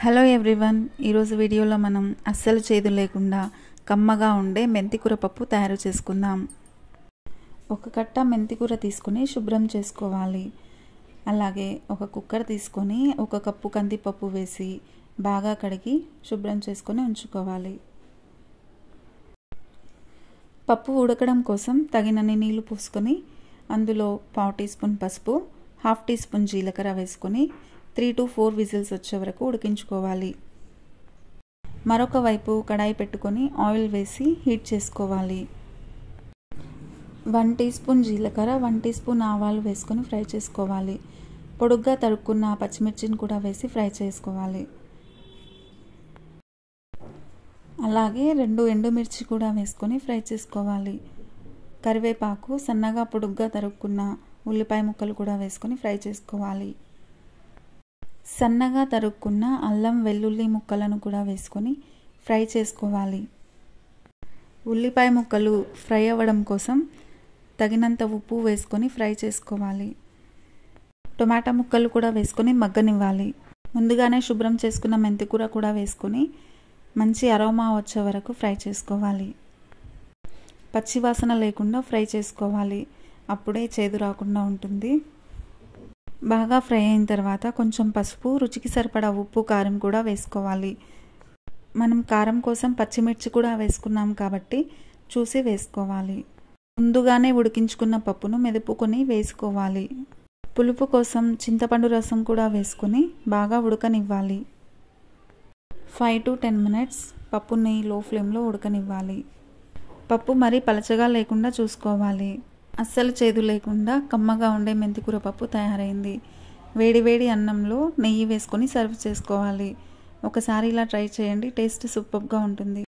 Hello everyone, ఈరోజు వీడియోలో మనం అస్సలు చేదు లేకుండా కమ్మగా ఉండే మెంతికూర పప్పు తయారు చేసుకుందాం. ఒక కట్ట మెంతికూర తీసుకుని శుభ్రం చేసుకోవాలి. అలాగే ఒక కుక్కర్ తీసుకొని 1 కప్పు కందిపప్పు వేసి బాగా కడిగి శుభ్రం చేసుకొని ఉంచుకోవాలి. పప్పు ఉడకడం కోసం తగినన్ని నీళ్లు పోసుకొని అందులో 1/2 టీ స్పూన్ పసుపు, 1/2 టీ స్పూన్ జీలకర్ర వేసుకొని 3 to 4 విజిల్స్ వచ్చే వరకు ఉడికించుకోవాలి. మరొక వైపు కడాయి పెట్టుకొని ఆయిల్ వేసి హీట్ చేసుకోవాలి. 1 టీ స్పూన్ జీలకర్ర, 1 టీ స్పూన్ ఆవాలు వేసుకొని ఫ్రై చేసుకోవాలి. పొడుగ్గా తరుక్కున్న పచ్చిమిర్చిని కూడా వేసి ఫ్రై చేసుకోవాలి. అలాగే 2 ఎండుమిర్చి కూడా వేసుకొని ఫ్రై చేసుకోవాలి. కరివేపాకు, సన్నగా పొడుగ్గా తరుక్కున్న ఉల్లిపాయ ముక్కలు కూడా వేసుకొని ఫ్రై చేసుకోవాలి. సన్నగా తరుక్కున్న అల్లం వెల్లుల్లి ముక్కలను కూడా వేసుకొని ఫ్రై చేసుకోవాలి. ఉల్లిపాయ ముక్కలు ఫ్రై అవ్వడం కోసం తగినంత ఉప్పు వేసుకొని ఫ్రై చేసుకోవాలి. టొమాటో ముక్కలు కూడా వేసుకొని మగ్గనివ్వాలి. ముందుగానే శుభ్రం చేసుకున్న మెంతికూర కూడా వేసుకొని మంచి అరోమా వచ్చే వరకు ఫ్రై చేసుకోవాలి. పచ్చివాసన లేకుండా ఫ్రై చేసుకోవాలి. అప్పుడే చేదు రాకుండా ఉంటుంది. బాగా ఫ్రై అయిన తర్వాత కొంచెం పసుపు, రుచికి సరిపడా ఉప్పు, కారం కూడా వేసుకోవాలి. మనం కారం కోసం పచ్చిమిర్చి కూడా వేసుకున్నాం కాబట్టి చూసి వేసుకోవాలి. ముందుగానే ఉడికించుకున్న పప్పును మెదుపుకొని వేసుకోవాలి. పులుపు కోసం చింతపండు రసం కూడా వేసుకొని బాగా ఉడకనివ్వాలి. 5 to 10 minutes పప్పుని లో ఫ్లేమ్లో ఉడకనివ్వాలి. పప్పు మరీ పలచగా లేకుండా చూసుకోవాలి. అస్సలు చేదు లేకుండా కమ్మగా ఉండే మెంతికూర పప్పు తయారైంది. వేడి వేడి అన్నంలో నెయ్యి వేసుకొని సర్వ్ చేసుకోవాలి. ఒకసారి ఇలా ట్రై చేయండి. టేస్ట్ సూపర్గా ఉంటుంది.